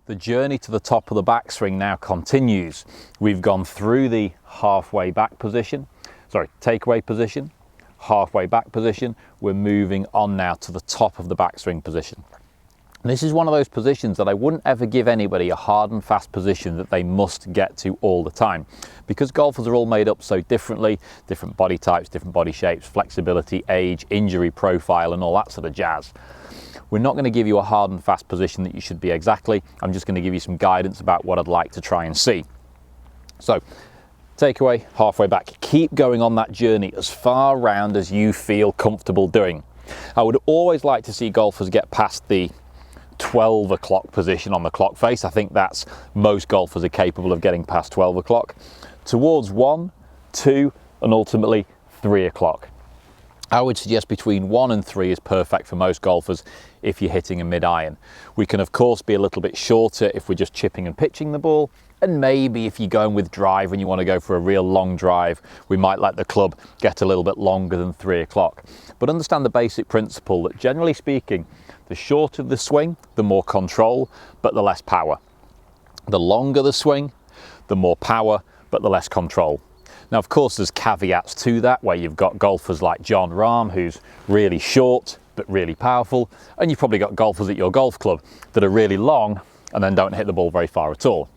The journey to the top of the backswing now continues. We've gone through the halfway back position, takeaway position, halfway back position. We're moving on now to the top of the backswing position. And this is one of those positions that I wouldn't ever give anybody a hard and fast position that they must get to all the time, because golfers are all made up so differently, different body types, different body shapes, flexibility, age, injury profile, and all that sort of jazz. We're not going to give you a hard and fast position that you should be exactly. I'm just going to give you some guidance about what I'd like to try and see. So, takeaway, halfway back. Keep going on that journey as far round as you feel comfortable doing. I would always like to see golfers get past the 12 o'clock position on the clock face. I think that's most golfers are capable of getting past 12 o'clock. Towards 1, 2, and ultimately 3 o'clock. I would suggest between 1 and 3 is perfect for most golfers if you're hitting a mid-iron. We can of course be a little bit shorter if we're just chipping and pitching the ball, and maybe if you're going with drive and you want to go for a real long drive, we might let the club get a little bit longer than 3 o'clock. But understand the basic principle that generally speaking, the shorter the swing, the more control, but the less power. The longer the swing, the more power, but the less control. Now, of course, there's caveats to that, where you've got golfers like Jon Rahm, who's really short, but really powerful. And you've probably got golfers at your golf club that are really long and then don't hit the ball very far at all.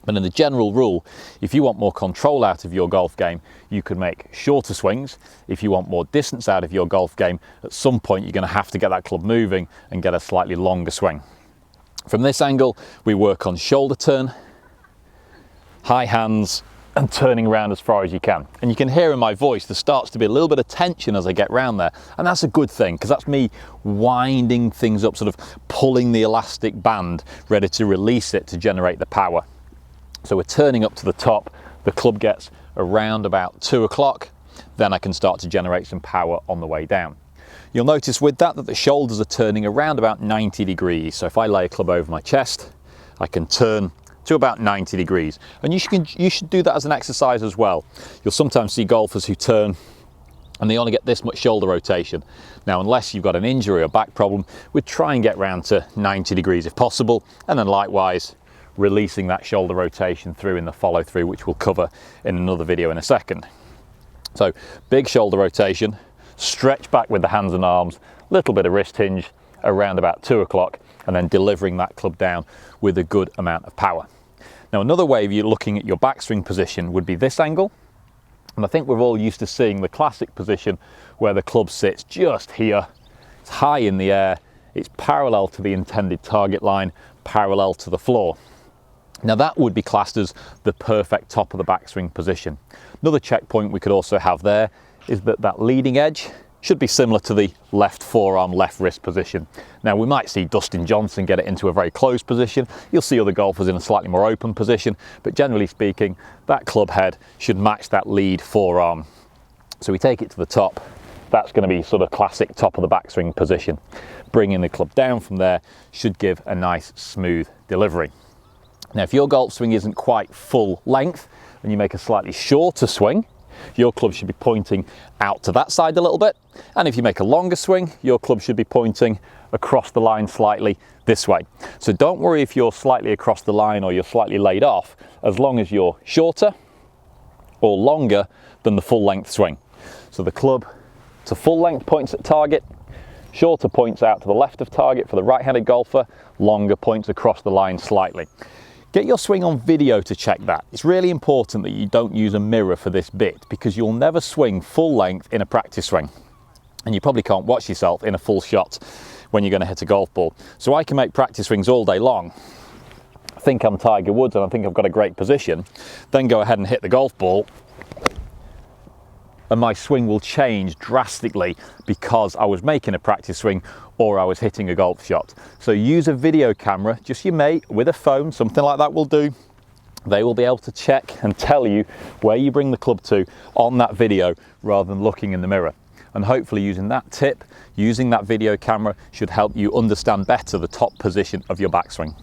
But in the general rule, if you want more control out of your golf game, you can make shorter swings. If you want more distance out of your golf game, at some point, you're going to have to get that club moving and get a slightly longer swing. From this angle, we work on shoulder turn, high hands, and turning around as far as you can. And you can hear in my voice there starts to be a little bit of tension as I get round there, and that's a good thing, because that's me winding things up, sort of pulling the elastic band, ready to release it to generate the power. So we're turning up to the top, the club gets around about 2 o'clock, then I can start to generate some power on the way down. You'll notice with that the shoulders are turning around about 90 degrees. So if I lay a club over my chest, I can turn to about 90 degrees. And you should do that as an exercise as well. You'll sometimes see golfers who turn and they only get this much shoulder rotation. Now, unless you've got an injury or back problem, we'd try and get round to 90 degrees if possible. And then likewise, releasing that shoulder rotation through in the follow through, which we'll cover in another video in a second. So big shoulder rotation, stretch back with the hands and arms, little bit of wrist hinge around about 2 o'clock, and then delivering that club down with a good amount of power. Now, another way of you looking at your backswing position would be this angle. And I think we're all used to seeing the classic position where the club sits just here. It's high in the air. It's parallel to the intended target line, parallel to the floor. Now, that would be classed as the perfect top of the backswing position. Another checkpoint we could also have there is that that leading edge should be similar to the left forearm, left wrist position. Now, we might see Dustin Johnson get it into a very closed position. You'll see other golfers in a slightly more open position, but generally speaking, that club head should match that lead forearm. So we take it to the top. That's going to be sort of classic top of the backswing position. Bringing the club down from there should give a nice smooth delivery. Now, if your golf swing isn't quite full length and you make a slightly shorter swing, your club should be pointing out to that side a little bit. And if you make a longer swing, your club should be pointing across the line slightly this way. So don't worry if you're slightly across the line or you're slightly laid off, as long as you're shorter or longer than the full length swing. So the club to full length points at target, shorter points out to the left of target for the right-handed golfer, longer points across the line slightly. Get your swing on video to check that. It's really important that you don't use a mirror for this bit, because you'll never swing full length in a practice swing. And you probably can't watch yourself in a full shot when you're going to hit a golf ball. So I can make practice swings all day long, I think I'm Tiger Woods and I think I've got a great position, then go ahead and hit the golf ball, and my swing will change drastically because I was making a practice swing or I was hitting a golf shot. So use a video camera, just your mate with a phone, something like that will do. They will be able to check and tell you where you bring the club to on that video rather than looking in the mirror. And hopefully using that tip, using that video camera should help you understand better the top position of your backswing.